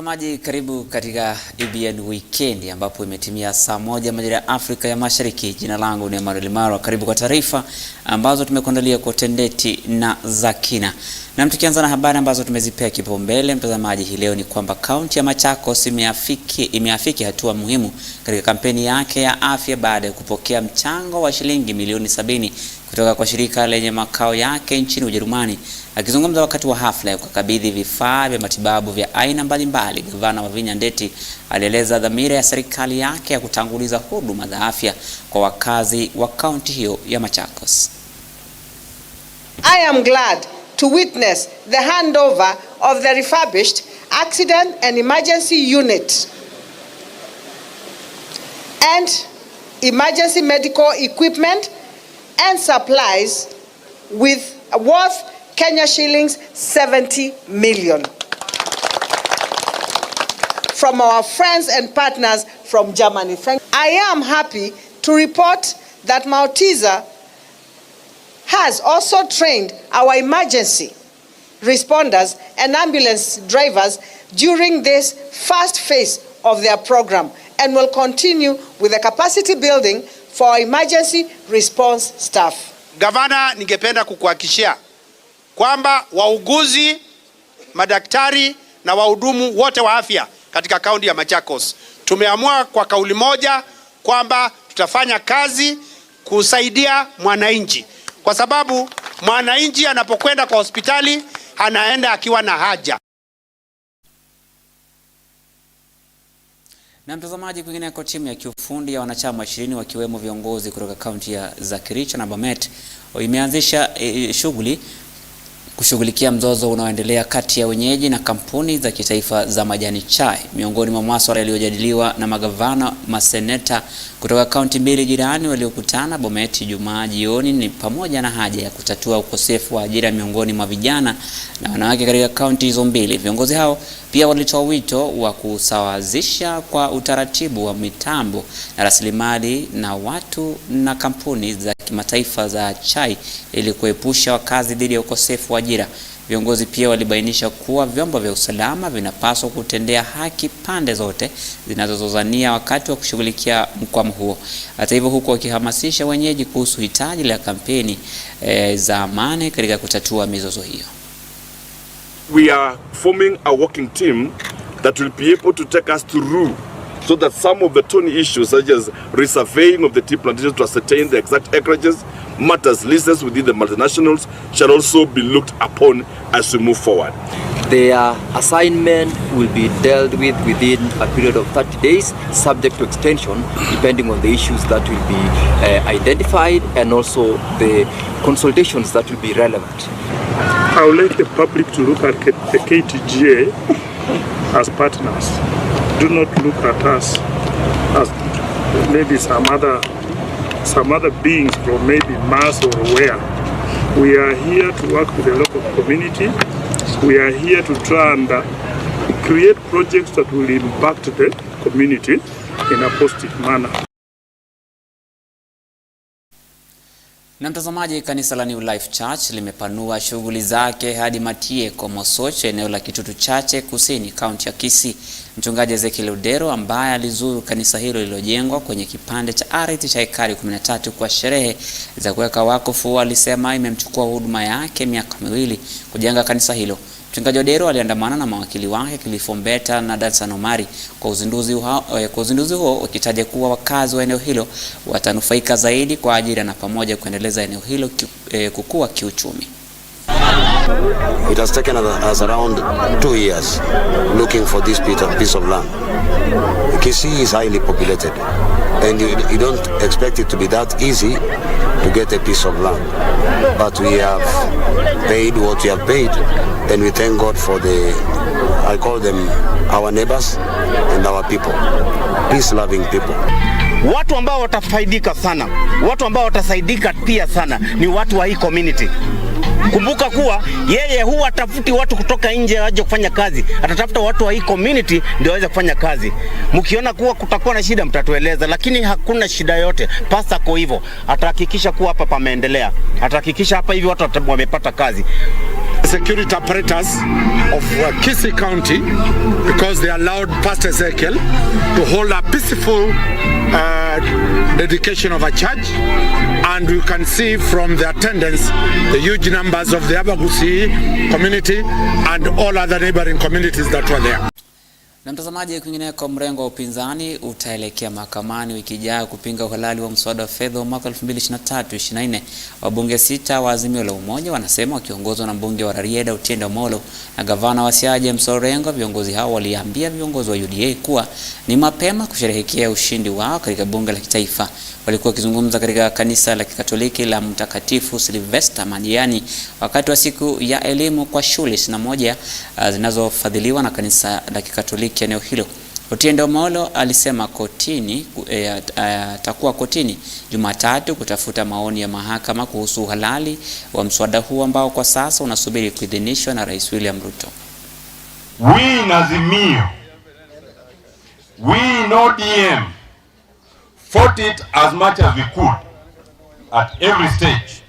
mtazamaji, karibu katika EBN Weekend ambapo imetimia saa moja majira ya Afrika ya Mashariki. Jina langu ni Emmanuel Marwa. Karibu kwa taarifa ambazo tumekuandalia kwa tendeti na za kina. Na tukianza na habari ambazo tumezipea kipaumbele mtazamaji hii leo ni kwamba kaunti ya Machakos imeafiki hatua muhimu katika kampeni yake ya afya baada ya kupokea mchango wa shilingi milioni 70 kutoka kwa shirika lenye makao yake nchini Ujerumani. Akizungumza wakati wa hafla ya kukabidhi vifaa vya matibabu vya aina mbalimbali, Gavana Wavinya Ndeti alieleza dhamira ya serikali yake ya kutanguliza huduma za afya kwa wakazi wa kaunti hiyo ya Machakos. I am glad to witness the handover of the refurbished accident and emergency unit and emergency medical equipment and supplies worth Kenya shillings 70 million from our friends and partners from Germany. I am happy to report that Malteser has also trained our emergency responders and ambulance drivers during this first phase of their program and will continue with the capacity building for our emergency response staff. Gavana, ningependa kukuhakikishia kwamba wauguzi, madaktari na wahudumu wote wa afya katika kaunti ya Machakos tumeamua kwa kauli moja kwamba tutafanya kazi kusaidia mwananchi, kwa sababu mwananchi anapokwenda kwa hospitali anaenda akiwa na haja. Na mtazamaji, kwingineko, timu ya kiufundi ya wanachama 20 wakiwemo viongozi kutoka kaunti ya Kericho na Bomet imeanzisha shughuli kushughulikia mzozo unaoendelea kati ya wenyeji na kampuni za kitaifa za majani chai. Miongoni mwa masuala yaliyojadiliwa na magavana, maseneta kutoka kaunti mbili jirani waliokutana Bomet Ijumaa jioni ni pamoja na haja ya kutatua ukosefu wa ajira miongoni mwa vijana na wanawake katika kaunti hizo mbili. Viongozi hao pia walitoa wito wa kusawazisha kwa utaratibu wa mitambo na rasilimali na watu na kampuni za kimataifa za chai ili kuepusha wakazi dhidi ya ukosefu wa ajira. Viongozi pia walibainisha kuwa vyombo vya usalama vinapaswa kutendea haki pande zote zinazozozania wakati wa kushughulikia mkwamo huo. Hata hivyo, huko wakihamasisha wenyeji kuhusu hitaji la kampeni za amani katika kutatua mizozo hiyo. We are forming a working team that will be able to take us through so that some of the thorny issues such as resurveying of the tea plantations to ascertain the exact acreages, matters leases within the multinationals shall also be looked upon as we move forward. Their assignment will be dealt with within a period of 30 days, subject to extension, depending on the issues that will be identified and also the consultations that will be relevant. I would like the public to look at the KTGA as partners. Do not look at us as maybe some other beings from maybe Mars or where. We are here to work with the local community. We are here to try and create projects that will impact the community in a positive manner. Na mtazamaji, kanisa la New Life Church limepanua shughuli zake hadi Matie kwa Mosocho, eneo la Kitutu Chache Kusini, kaunti ya Kisii. Mchungaji Ezekiel Odero ambaye alizuru kanisa hilo lililojengwa kwenye kipande cha ardhi cha ekari 13 kwa sherehe za kuweka wakfu, alisema imemchukua huduma yake miaka 2 kujenga kanisa hilo. Mchungaji Odero aliandamana na mawakili wake Cliff Ombeta na Dansan Omari kwa uzinduzi huo, wakitaja kuwa wakazi wa eneo hilo watanufaika zaidi kwa ajira na pamoja kuendeleza eneo hilo kukua kiuchumi. It has taken us around 2 years looking for this piece of land. Kisii is highly populated and you don't expect it to be that easy to get a piece of land. But we have paid what we have paid and we thank God for I call them our neighbors and our people, peace-loving people. Watu ambao watafaidika sana, watu ambao watasaidika pia sana ni watu wa hii community. Kumbuka kuwa yeye huwa atafuti watu kutoka nje waje kufanya kazi, atatafuta watu wa hii community ndio waweze kufanya kazi. Mkiona kuwa kutakuwa na shida mtatueleza, lakini hakuna shida yote. Pasta kwa hivyo atahakikisha kuwa hapa pameendelea, atahakikisha hapa hivi watu wamepata kazi. security apparatus of Kisii County, because they allowed Pastor Ezekiel to hold a peaceful dedication of a church, and you can see from the attendance the huge numbers of the Abagusi community and all other neighboring communities that were there. Na mtazamaji, kwingineko, mrengo wa upinzani utaelekea mahakamani wiki ijayo kupinga uhalali wa mswada wa fedha wa mwaka 2023-24. Wabunge 6 wa Azimio la Umoja wanasema, wakiongozwa na mbunge wa Rarieda Otiende Amollo na gavana wa Siaya James Orengo, viongozi hao waliambia viongozi wa UDA kuwa ni mapema kusherehekea ushindi wao katika bunge la kitaifa. Walikuwa wakizungumza katika kanisa la Kikatoliki la Mtakatifu Sylvester Madiani wakati wa siku ya elimu kwa shule 21 zinazofadhiliwa na kanisa la Kikatoliki eneo hilo. Otiende Amollo alisema atakuwa kotini Jumatatu kutafuta maoni ya mahakama kuhusu uhalali wa mswada huu ambao kwa sasa unasubiri kuidhinishwa na Rais William Ruto. We in Azimio, we in ODM fought it as much as we could at every stage.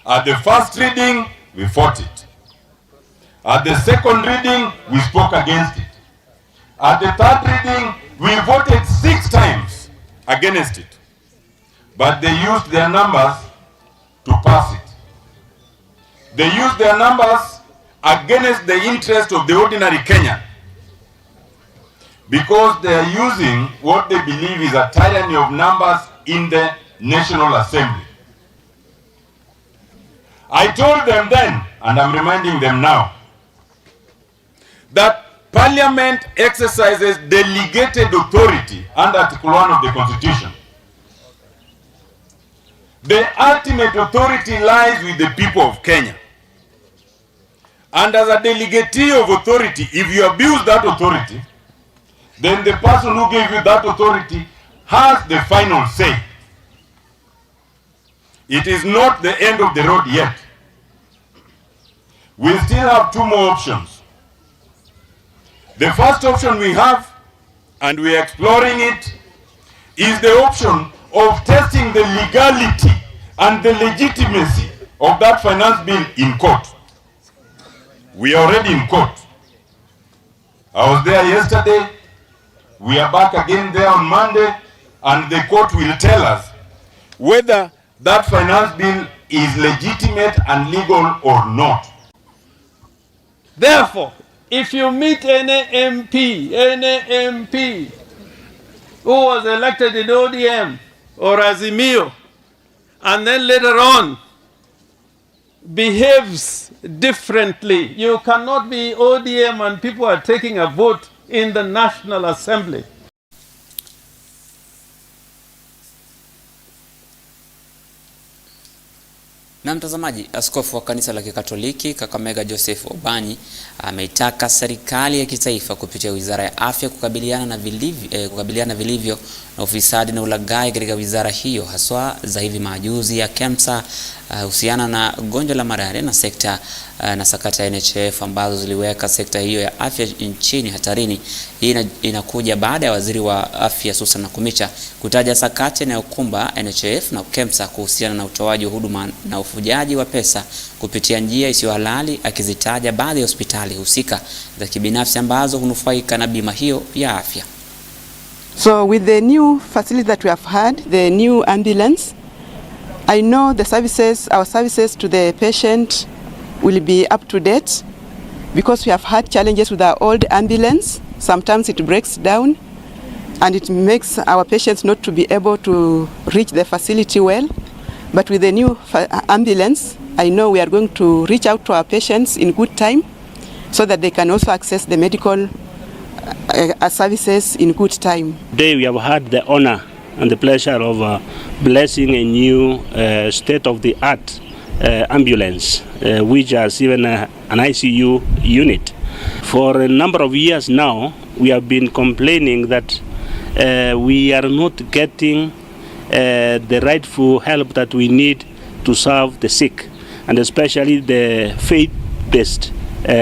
At the first reading, we fought it. At the second reading, we spoke against it. At the third reading, we voted 6 times against it. But they used their numbers to pass it. They used their numbers against the interest of the ordinary Kenyan, because they are using what they believe is a tyranny of numbers in the National Assembly. I told them then, and I'm reminding them now, that Parliament exercises delegated authority under Article 1 of the Constitution. The ultimate authority lies with the people of Kenya. And as a delegatee of authority, if you abuse that authority, then the person who gave you that authority has the final say. It is not the end of the road yet. We still have 2 more options. The first option we have, and we are exploring it, is the option of testing the legality and the legitimacy of that finance bill in court. We are already in court. I was there yesterday. We are back again there on Monday, and the court will tell us whether that finance bill is legitimate and legal or not. Therefore, if you meet any MP who was elected in ODM or Azimio, and then later on behaves differently, you cannot be ODM and people are taking a vote in the National Assembly. Na mtazamaji, askofu wa kanisa la Kikatoliki Kakamega Joseph Obanyi ameitaka serikali ya kitaifa kupitia Wizara ya Afya kukabiliana vilivyo na ufisadi na ulaghai katika wizara hiyo, haswa za hivi majuzi ya KEMSA husiana na gonjwa la malaria na sekta na sakata ya NHIF ambazo ziliweka sekta hiyo ya afya nchini hatarini. Hii inakuja baada ya waziri wa afya Susan Nakhumicha kutaja sakata inayokumba NHIF na KEMSA kuhusiana na utoaji wa huduma na ufujaji wa pesa kupitia njia isiyo halali, akizitaja baadhi ya hospitali husika za kibinafsi ambazo hunufaika na bima hiyo ya afya. So with the new facility that we have had, the new ambulance, I know the services, our services to the patient will be up to date, because we have had challenges with our old ambulance. Sometimes it breaks down and it makes our patients not to be able to reach the facility well. But with the new ambulance, I know we are going to reach out to our patients in good time so that they can also access the medical services in good time. Today we have had the honor and the pleasure of blessing a new state-of-the-art ambulance, which has even an ICU unit. For a number of years now, we have been complaining that we are not getting the rightful help that we need to serve the sick, and especially the faith-based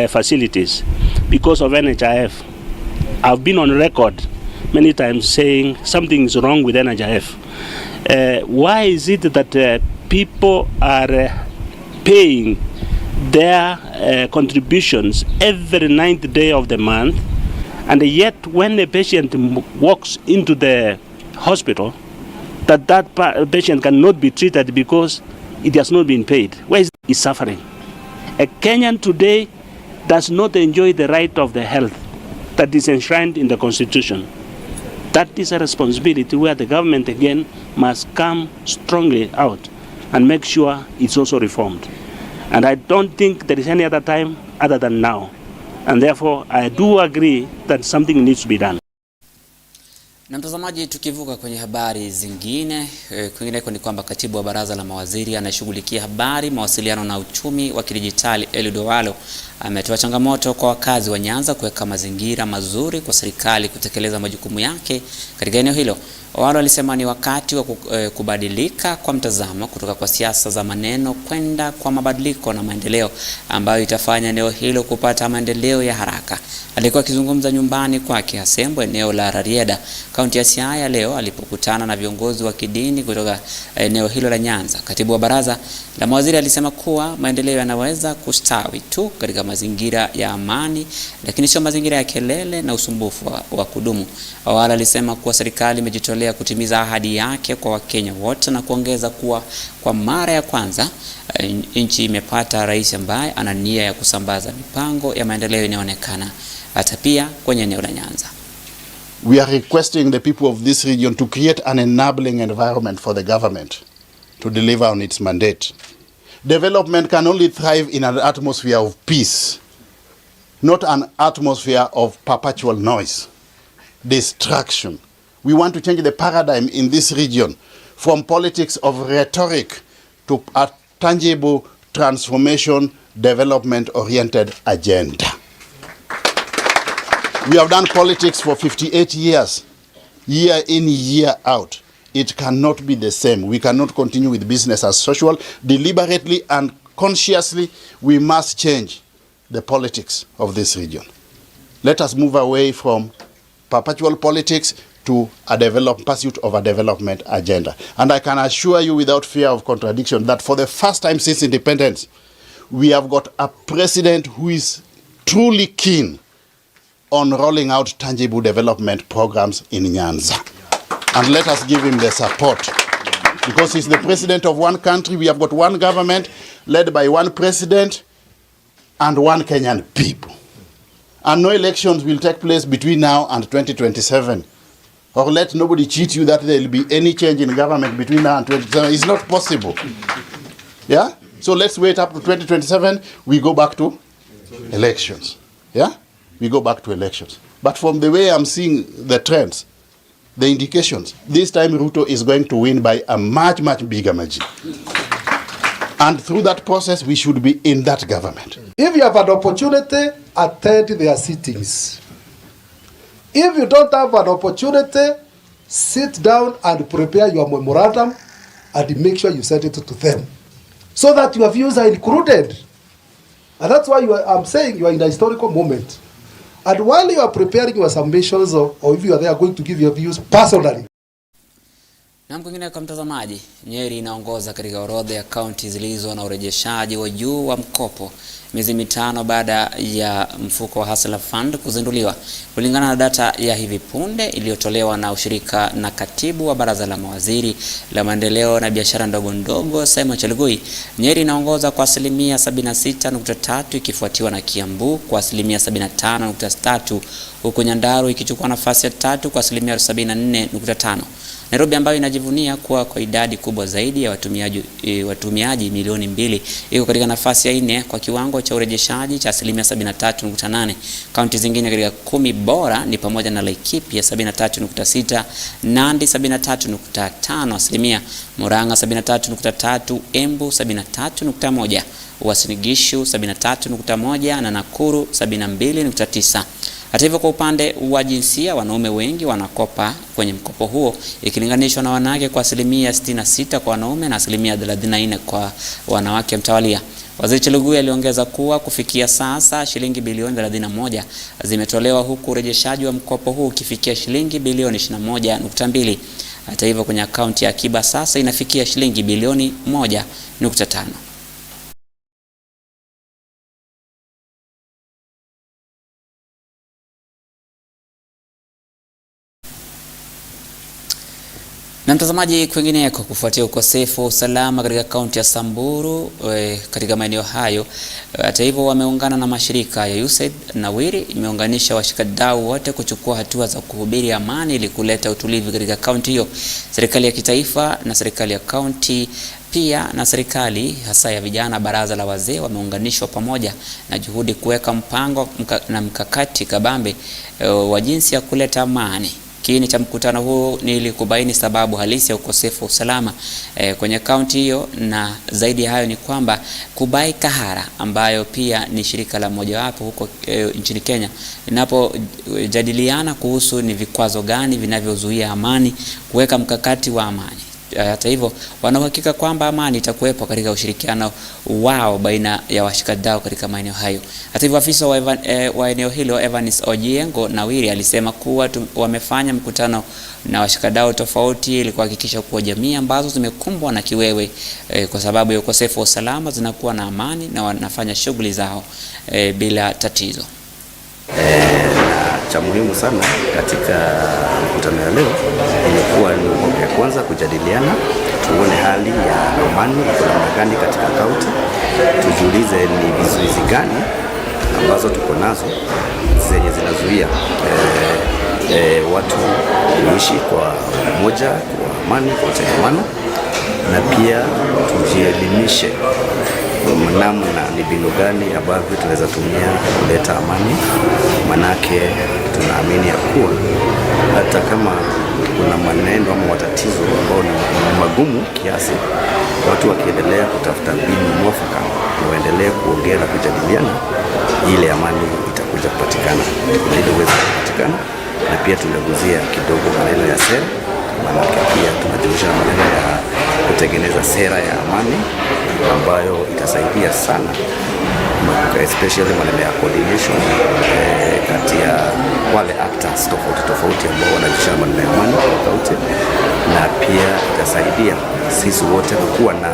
facilities, because of NHIF. I've been on record many times saying something is wrong with NHIF. Why is it that people are paying their contributions every 9th day of the month, and yet when a patient walks into the hospital, that patient cannot be treated because it has not been paid. Where is suffering? A Kenyan today does not enjoy the right of the health that is enshrined in the Constitution. That is a responsibility where the government again must come strongly out and make sure it's also reformed. And I don't think there is any other time other than now. And therefore, I do agree that something needs to be done. Na mtazamaji, tukivuka kwenye habari zingine, kwingineko ni kwamba katibu wa baraza la mawaziri anayeshughulikia habari, mawasiliano na uchumi wa kidijitali Eliud Owalo ametoa changamoto kwa wakazi wa Nyanza kuweka mazingira mazuri kwa serikali kutekeleza majukumu yake katika eneo hilo. Owalo alisema ni wakati wa kubadilika kwa mtazamo kutoka kwa siasa za maneno kwenda kwa mabadiliko na maendeleo ambayo itafanya eneo hilo kupata maendeleo ya haraka. Alikuwa akizungumza nyumbani kwake Asembo, eneo la Rarieda, kaunti ya Siaya leo alipokutana na viongozi wa kidini kutoka eneo hilo la Nyanza. Katibu wa baraza la mawaziri alisema kuwa maendeleo yanaweza kustawi tu katika mazingira ya amani, lakini sio mazingira ya kelele na usumbufu wa kudumu. Owalo alisema kuwa serikali imejitolea kutimiza ahadi yake kwa Wakenya wote na kuongeza kuwa kwa mara ya kwanza nchi imepata rais ambaye ana nia ya kusambaza mipango ya maendeleo inayoonekana hata pia kwenye eneo la Nyanza. We are requesting the people of this region to create an enabling environment for the government to deliver on its mandate. Development can only thrive in an atmosphere of peace, not an atmosphere of perpetual noise, distraction. We want to change the paradigm in this region from politics of rhetoric to a tangible transformation, development-oriented agenda. We have done politics for 58 years, year in, year out. It cannot be the same. We cannot continue with business as usual. Deliberately and consciously, we must change the politics of this region. Let us move away from perpetual politics to a pursuit of a development agenda. And I can assure you without fear of contradiction that for the first time since independence, we have got a president who is truly keen on rolling out tangible development programs in Nyanza. And let us give him the support. Because he's the president of one country, we have got one government led by one president and one Kenyan people. And no elections will take place between now and 2027. Or let nobody cheat you that there will be any change in government between now and 2027. It's not possible. Yeah? So let's wait up to 2027, we go back to elections. Yeah? We go back to elections. But from the way I'm seeing the trends, the indications, this time Ruto is going to win by a much, much bigger margin. And through that process, we should be in that government. If you have an opportunity, attend their sittings. If you don't have an opportunity, sit down and prepare your memorandum and make sure you send it to them so that your views are included. And that's why I'm saying you are in a historical moment. And while you are preparing your submissions or if you are there going to give your views personally. Na mwingine kwa mtazamaji, Nyeri inaongoza katika orodha ya kaunti zilizo na urejeshaji wa juu wa mkopo miezi mitano baada ya mfuko wa Hustler Fund kuzinduliwa. Kulingana na data ya hivi punde iliyotolewa na ushirika na katibu wa baraza la mawaziri la maendeleo na biashara ndogo ndogo Saamoja, Nyeri inaongoza kwa 76.3 ikifuatiwa na Kiambu kwa 75.3 huku Nyandarua ikichukua nafasi ya 3 kwa 74.5. Nairobi ambayo inajivunia kuwa kwa idadi kubwa zaidi ya watumiaji milioni 2 iko katika nafasi ya 4 kwa kiwango cha urejeshaji cha 73.8. Kaunti zingine katika 10 bora ni pamoja na Laikipia 73.6, Nandi 73.5%, Murang'a 73.3, Embu 73.1, Uasin Gishu 73.1 na Nakuru 72.9. Hata hivyo, kwa upande wa jinsia, wanaume wengi wanakopa kwenye mkopo huo ikilinganishwa na wanawake kwa 66% kwa wanaume na 34% kwa wanawake mtawalia. Waziri Chelugui aliongeza kuwa kufikia sasa shilingi bilioni 31 zimetolewa huku urejeshaji wa mkopo huu ukifikia shilingi bilioni 21.2. Hata hivyo, kwenye akaunti ya akiba sasa inafikia shilingi bilioni 1.5. Na mtazamaji, kwingineko, kufuatia ukosefu wa usalama katika kaunti ya Samburu katika maeneo hayo, hata hivyo wameungana na mashirika ya USAID na Wiri imeunganisha washikadau wote kuchukua hatua za kuhubiri amani ili kuleta utulivu katika kaunti hiyo. Serikali ya kitaifa na serikali ya kaunti pia na serikali hasa ya vijana, baraza la wazee wameunganishwa pamoja na juhudi kuweka mpango na mkakati kabambe wa jinsi ya kuleta amani. Kiini cha mkutano huu ni ili kubaini sababu halisi ya ukosefu wa usalama kwenye kaunti hiyo, na zaidi ya hayo ni kwamba Kubai Kahara ambayo pia ni shirika la mojawapo huko nchini Kenya linapojadiliana kuhusu ni vikwazo gani vinavyozuia amani, kuweka mkakati wa amani. Hata hivyo wanahakika kwamba amani itakuwepo katika ushirikiano wao baina ya washikadau katika maeneo hayo. Hata hivyo afisa wa eneo hilo Evans Ojiengo na Wiri alisema kuwa wamefanya mkutano na washikadau tofauti ili kuhakikisha kuwa jamii ambazo zimekumbwa na kiwewe kwa sababu ya ukosefu wa usalama zinakuwa na amani na wanafanya shughuli zao bila tatizo. Cha muhimu sana katika mkutano ya leo ilikuwa ni mambo ya kwanza kujadiliana, tuone hali ya amani iko namna gani katika kaunti, tujiulize ni vizuizi gani ambazo tuko nazo zenye zinazuia watu kuishi kwa umoja, kwa amani, kwa utangamano, na pia tujielimishe namna ni mbinu gani ambavyo tunaweza tumia kuleta amani. Manake tunaamini ya kuwa hata kama kuna maneno ama matatizo ambayo ni magumu kiasi, watu wakiendelea kutafuta mbinu mwafaka na waendelee kuongea na kujadiliana, ile amani itakuja kupatikana. Ile uwezo kupatikana, na pia tunaguzia kidogo maneno ya sera, manake pia tunajumuisha maneno ya kutengeneza sera ya amani ambayo itasaidia sana, especially maneno ya coordination kati ya wale actors tofauti ambao wanajishana maneno ya amani kwa kaunti, na pia itasaidia sisi wote kuwa na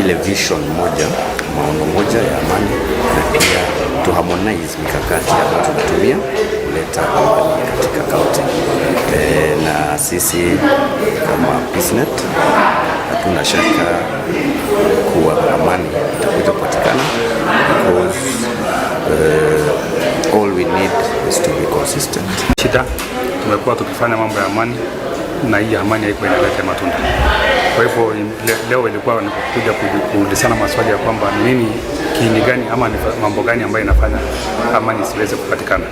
ile vision moja, maono moja ya amani, na pia to harmonize mikakati ambayo tunatumia kuleta amani katika kaunti. Na sisi kama Peacenet hatuna shaka kuwa amani itakuja kupatikana, because all we need is to be consistent. Shida tumekuwa tukifanya mambo ya amani na hii amani haiko inaleta matunda. Kwa hivyo leo ilikuwa ni kuja kuulizana maswali ya kwamba nini, kiini gani ama ni mambo gani ambayo inafanya amani isiweze kupatikana.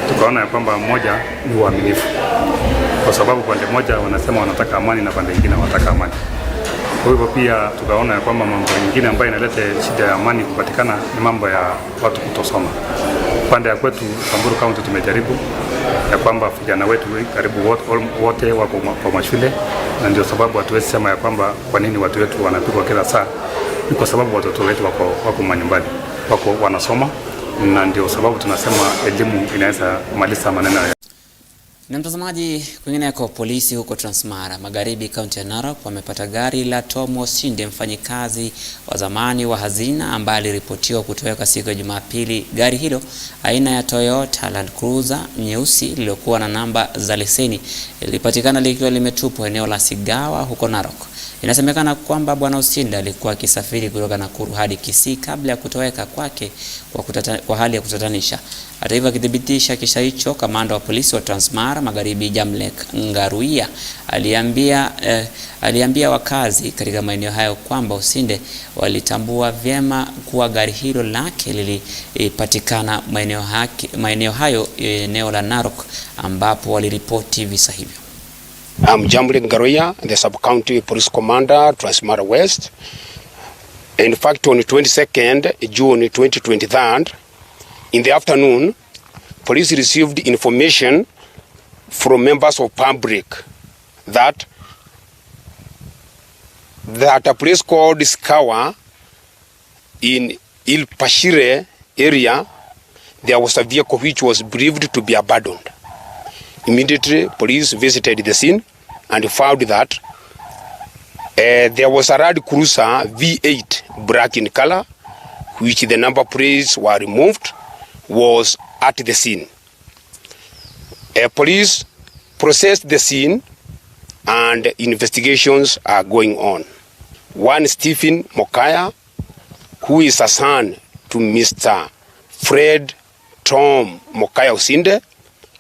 Tukaona ya kwamba moja ni uaminifu, kwa sababu pande moja wanasema wanataka amani na pande nyingine wanataka amani. Kwa hivyo pia tukaona ya kwamba mambo mengine ambayo inaleta shida ya amani kupatikana ni mambo ya watu kutosoma. Pande ya kwetu Samburu County tumejaribu ya kwamba vijana wetu karibu wote wako kwa mashule, na ndio sababu hatuwezi sema ya kwamba kwa nini watu wetu wanapigwa kila saa. Ni kwa sababu watoto wetu wako manyumbani, wako wanasoma, na ndio sababu tunasema elimu inaweza kumaliza maneno ya. Na mtazamaji, kwingineko, polisi huko Transmara Magharibi, kaunti ya Narok wamepata gari la Tom Osinde, mfanyikazi wa zamani wa hazina ambaye aliripotiwa kutoweka siku ya Jumapili. Gari hilo aina ya Toyota Land Cruiser nyeusi lililokuwa na namba za leseni lilipatikana likiwa limetupwa eneo la Sigawa huko Narok. Inasemekana kwamba bwana Osinde alikuwa akisafiri kutoka Nakuru hadi Kisii kabla ya kutoweka kwake kwa hali ya kutatanisha. Hata hivyo, akithibitisha kisa hicho, kamanda wa polisi wa Transmara Magharibi Jamlek Ngaruia aliambia wakazi katika maeneo hayo kwamba Osinde walitambua vyema kuwa gari hilo lake lilipatikana maeneo hayo eneo la Narok ambapo waliripoti visa hivyo. I'm Jamlek Ngaruia, the Sub-County Police Commander, Transmara West. In fact, on 22nd June 2023, in the afternoon, police received information from members of public that a place called Skawa in Il Pashire area, there was a vehicle which was believed to be abandoned. Immediately, police visited the scene and found that there was a Land Cruiser V8 black in color, which the number plates were removed, was at the scene. Police processed the scene and investigations are going on. One Stephen Mokaya, who is a son to Mr. Fred Tom Mokaya Osinde,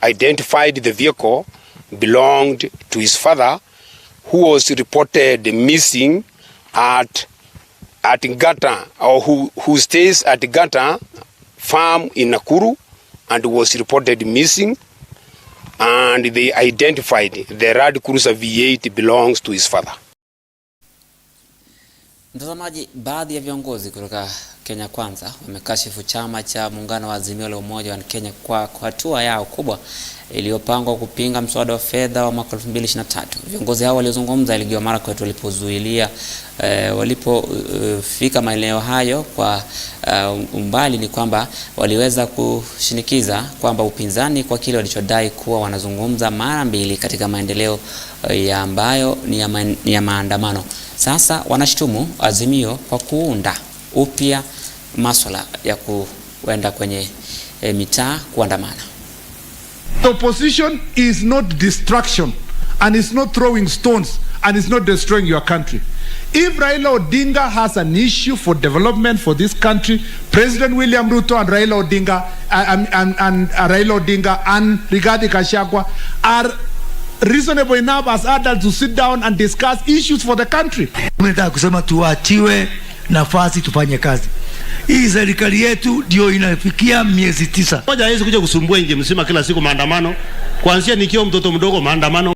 identified the vehicle belonged to his father, who was reported missing at Gata, or who stays at Gata farm in Nakuru, and was reported missing, and they identified the Land Cruiser V8 belongs to his father. Mtazamaji, baadhi ya viongozi kutoka Kenya Kwanza wamekashifu chama cha muungano wa Azimio la Umoja wa Kenya kwa hatua yao kubwa iliyopangwa kupinga mswada wa fedha wa mwaka 2023. Viongozi hao waliozungumza Elgeyo Marakwet walipofika maeneo hayo kwa umbali ni kwamba waliweza kushinikiza kwamba upinzani kwa kile walichodai kuwa wanazungumza mara mbili katika maendeleo ya ambayo ni ya maandamano. Sasa wanashtumu Azimio kwa kuunda upya masuala ya kuenda kwenye mitaa kuandamana. The opposition is not distraction and is not throwing stones and is not destroying your country. If Raila Odinga has an issue for development for this country, President William Ruto and Raila Odinga and Rigathi Gachagua are reasonable enough as adults to sit down and discuss issues for the country. Tunataka kusema tuachiwe nafasi tufanye kazi. Hii serikali yetu ndio inafikia miezi 9. Moja hawezi kuja kusumbua nje msima kila siku maandamano. Kuanzia nikiwa mtoto mdogo maandamano.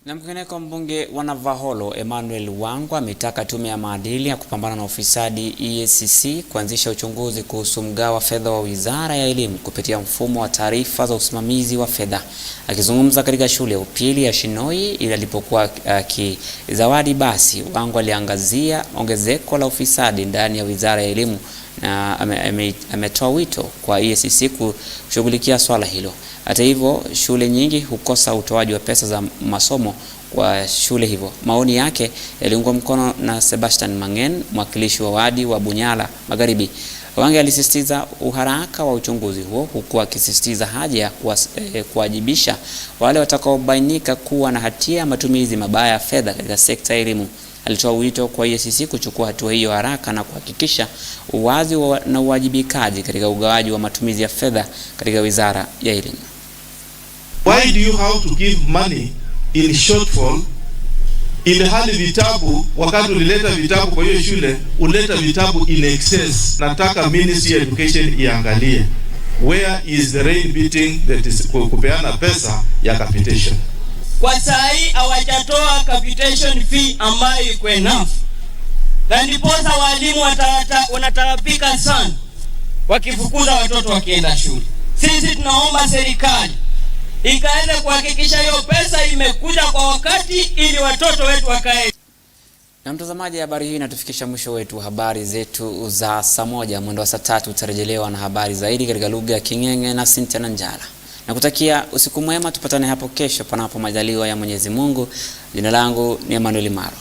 Na mkeneko mbunge wa Navaholo Emmanuel Wangwa ametaka tume ya maadili ya kupambana na ufisadi EACC kuanzisha uchunguzi kuhusu mgao wa fedha wa Wizara ya Elimu kupitia mfumo wa taarifa za usimamizi wa fedha. Akizungumza katika shule ya upili ya Shinoi alipokuwa kizawadi basi, Wangwa aliangazia ongezeko la ufisadi ndani ya Wizara ya Elimu na ametoa wito kwa EACC kushughulikia swala hilo. Hata hivyo, shule nyingi hukosa utoaji wa pesa za masomo kwa shule hivyo. Maoni yake yaliungwa mkono na Sebastian Mangen, mwakilishi wa wadi wa Bunyala Magharibi. Wange alisisitiza uharaka wa uchunguzi huo, huku akisisitiza haja ya kuwajibisha wale watakaobainika kuwa na hatia ya matumizi mabaya ya fedha katika sekta ya elimu. Alitoa wito kwa EACC kuchukua hatua hiyo haraka na kuhakikisha uwazi na uwajibikaji katika ugawaji wa matumizi ya fedha katika Wizara ya Elimu. Why do you have to give money in shortfall ili hali vitabu wakati ulileta vitabu kwa hiyo shule uleta vitabu in excess? Nataka Ministry of Education iangalie where is the rain beating that is kupeana pesa ya capitation. Kwa sahi hawajatoa capitation fee ambayo iko enough. Na ndiposa walimu wanatarapika sana wakifukuza watoto wakienda shule. Sisi tunaomba serikali ikaanza kuhakikisha hiyo pesa imekuja kwa wakati ili watoto wetu wakae. Na mtazamaji, habari hii inatufikisha mwisho wetu habari zetu za saa moja. Mwendo wa saa 3 utarejelewa na habari zaidi katika lugha ya King'eng'e na Cynthia Nanjala. Nakutakia usiku mwema, tupatane hapo kesho panapo majaliwa ya Mwenyezi Mungu. Jina langu ni Emmanuel Marwa.